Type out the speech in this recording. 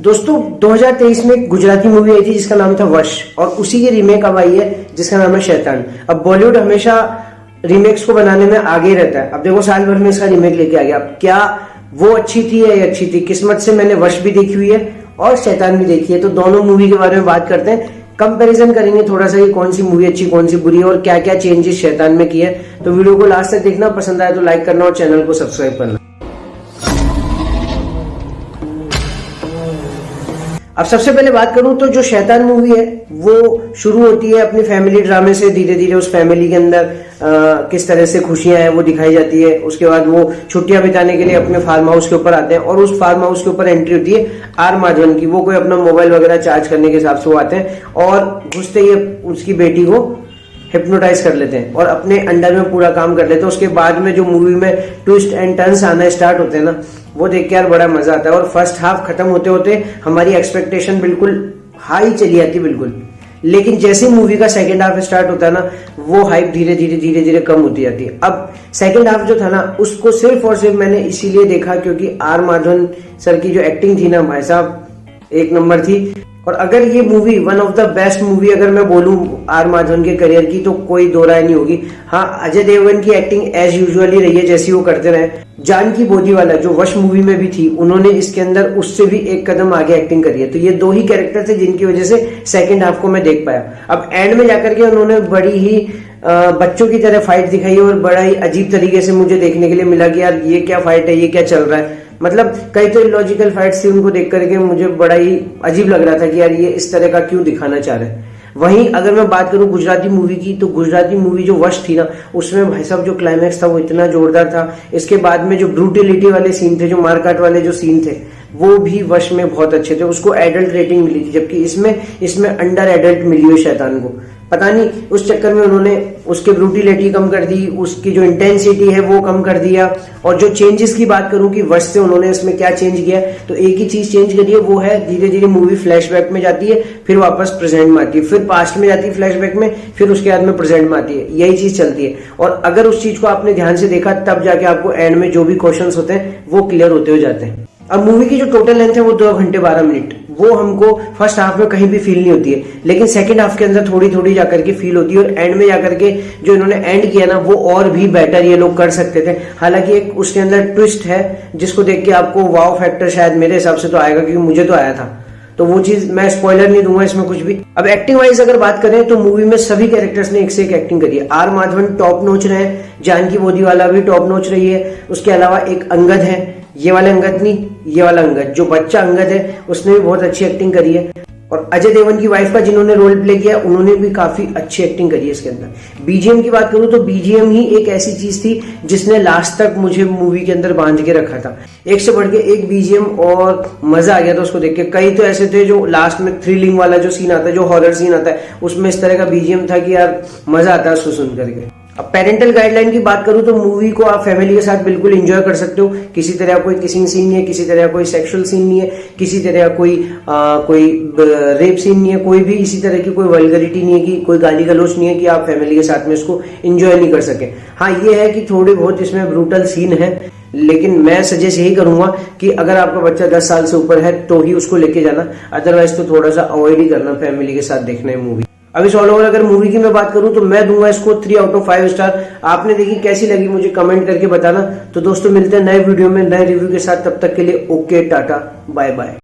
दोस्तों 2023 में एक गुजराती मूवी आई थी जिसका नाम था वश, और उसी की रीमेक अब आई है जिसका नाम है शैतान। अब बॉलीवुड हमेशा रीमेक्स को बनाने में आगे रहता है। अब देखो साल भर में इसका रीमेक लेके आ गया। अब क्या वो अच्छी थी या ये अच्छी थी? किस्मत से मैंने वश भी देखी हुई है और शैतान भी देखी है, तो दोनों मूवी के बारे में बात करते हैं, कंपैरिजन करेंगे थोड़ा सा कि कौन सी मूवी अच्छी कौन सी बुरी है और क्या क्या चेंजेस शैतान में किए। तो वीडियो को लास्ट तक देखना, पसंद आए तो लाइक करना और चैनल को सब्सक्राइब करना। अब सबसे पहले बात करूं तो जो शैतान मूवी है वो शुरू होती है अपनी फैमिली ड्रामे से। धीरे धीरे उस फैमिली के अंदर किस तरह से खुशियां हैं वो दिखाई जाती है। उसके बाद वो छुट्टियां बिताने के लिए अपने फार्म हाउस के ऊपर आते हैं और उस फार्म हाउस के ऊपर एंट्री होती है आर माधवन की। वो कोई अपना मोबाइल वगैरह चार्ज करने के हिसाब से वो आते हैं और घुसते ही उसकी बेटी को हिप्नोटाइज कर लेते हैं और अपने अंडर में पूरा काम कर लेते हैं। उसके बाद में जो मूवी में ट्विस्ट एंड टर्न्स आना स्टार्ट होते हैं ना, वो देख के यार बड़ा मजा आता है। और फर्स्ट हाफ खत्म होते होते हमारी एक्सपेक्टेशन बिल्कुल हाई चली जाती है बिल्कुल, लेकिन जैसे मूवी का सेकंड हाफ स्टार्ट होता है ना, वो हाइप धीरे धीरे कम होती जाती है। अब सेकंड हाफ जो था ना, उसको सिर्फ और सिर्फ मैंने इसीलिए देखा क्योंकि आर माधवन सर की जो एक्टिंग थी ना भाई साहब, एक नंबर थी। और अगर ये movie one of the best movie अगर मैं बोलूं आर माधवन के करियर की, तो कोई दो राय नहीं होगी। हाँ, अजय देवगन की एक्टिंग एज यूजुअली रही है जैसी वो करते रहे। जानकी बोरीवाला जो वश मूवी में भी थी, उन्होंने इसके अंदर उससे भी एक कदम आगे एक्टिंग करी है। तो ये दो ही कैरेक्टर थे जिनकी वजह से सेकंड हाफ को मैं देख पाया। अब एंड में जाकर के उन्होंने बड़ी ही बच्चों की तरह फाइट दिखाई और बड़ा ही अजीब तरीके से मुझे देखने के लिए मिला कि यार ये क्या फाइट है, ये क्या चल रहा है। मतलब कई तो इलॉजिकल फाइट्स थी, उनको देख करके मुझे बड़ा ही अजीब लग रहा था कि यार ये इस तरह का क्यों दिखाना चाह रहे हैं। वहीं अगर मैं बात करूं गुजराती मूवी की, तो गुजराती मूवी जो वश थी ना, उसमें भाई साहब जो क्लाइमैक्स था वो इतना जोरदार था। इसके बाद में जो ब्रूटिलिटी वाले सीन थे, जो मारकाट वाले जो सीन थे, वो भी वश में बहुत अच्छे थे। उसको एडल्ट रेटिंग मिली थी, जबकि इसमें अंडर एडल्ट मिली हुई शैतान को। पता नहीं उस चक्कर में उन्होंने उसके ब्रूटिलिटी कम कर दी, उसकी जो इंटेंसिटी है वो कम कर दिया। और जो चेंजेस की बात करूं कि वश से उन्होंने इसमें क्या चेंज किया, तो एक ही चीज चेंज करी है, वो है धीरे धीरे मूवी फ्लैशबैक में जाती है, फिर वापस प्रेजेंट में आती है, फिर पास्ट में जाती है फ्लैशबैक में, फिर उसके बाद में प्रेजेंट में आती है। यही चीज चलती है। और अगर उस चीज को आपने ध्यान से देखा, तब जाके आपको एंड में जो भी क्वेश्चंस होते हैं वो क्लियर होते हो जाते हैं। अब मूवी की जो टोटल लेंथ है वो 2 घंटे 12 मिनट, वो हमको फर्स्ट हाफ में कहीं भी फील नहीं होती है, लेकिन सेकंड हाफ के अंदर थोड़ी थोड़ी जाकर के फील होती है। और एंड में जाकर के जो इन्होंने एंड किया ना, वो और भी बेटर ये लोग कर सकते थे। हालांकि एक उसके अंदर ट्विस्ट है जिसको देख के आपको वाव फैक्टर शायद मेरे हिसाब से तो आएगा, क्योंकि मुझे तो आया था। तो वो चीज मैं स्पॉइलर नहीं दूंगा इसमें कुछ भी। अब एक्टिंग वाइज अगर बात करें तो मूवी में सभी कैरेक्टर्स ने एक से एक एक्टिंग करी है। आर माधवन टॉप नोच रहे हैं, जानकी बोरीवाला भी टॉप नोच रही है। उसके अलावा एक अंगद है, ये वाला अंगद नहीं, ये वाला अंगद, जो बच्चा अंगद है उसने भी बहुत अच्छी एक्टिंग करी है। और अजय देवगन की वाइफ का जिन्होंने रोल प्ले किया, उन्होंने भी काफी अच्छी एक्टिंग करी है इसके अंदर। बीजीएम की बात करूं तो बीजीएम ही एक ऐसी चीज थी जिसने लास्ट तक मुझे मूवी के अंदर बांध के रखा था। एक से बढ़ के एक बीजीएम और मजा आ गया था उसको देख के। कई तो ऐसे थे जो लास्ट में थ्रिलिंग वाला जो सीन आता है, जो हॉरर सीन आता है, उसमें इस तरह का बीजीएम था कि यार मजा आता है उसको सुन करके। अब पेरेंटल गाइडलाइन की बात करूं तो मूवी को आप फैमिली के साथ बिल्कुल एंजॉय कर सकते हो। किसी तरह कोई किसिंग सीन नहीं है, किसी तरह कोई सेक्सुअल सीन नहीं है, किसी तरह कोई रेप सीन नहीं है, कोई भी इसी तरह की कोई वल्गरिटी नहीं है, कि कोई गाली गलौज नहीं है कि आप फैमिली के साथ में इसको एंजॉय नहीं कर सके। हाँ, ये है कि थोड़े बहुत इसमें ब्रूटल सीन है, लेकिन मैं सजेस्ट यही करूंगा कि अगर आपका बच्चा 10 साल से ऊपर है तो ही उसको लेके जाना, अदरवाइज तो थोड़ा सा अवॉइड ही करना फैमिली के साथ देखना है मूवी। अब इस ऑल ओवर अगर मूवी की मैं बात करूं तो मैं दूंगा इसको 3 आउट ऑफ 5 स्टार। आपने देखी कैसी लगी मुझे कमेंट करके बताना। तो दोस्तों मिलते हैं नए वीडियो में नए रिव्यू के साथ, तब तक के लिए ओके, टाटा, बाय बाय।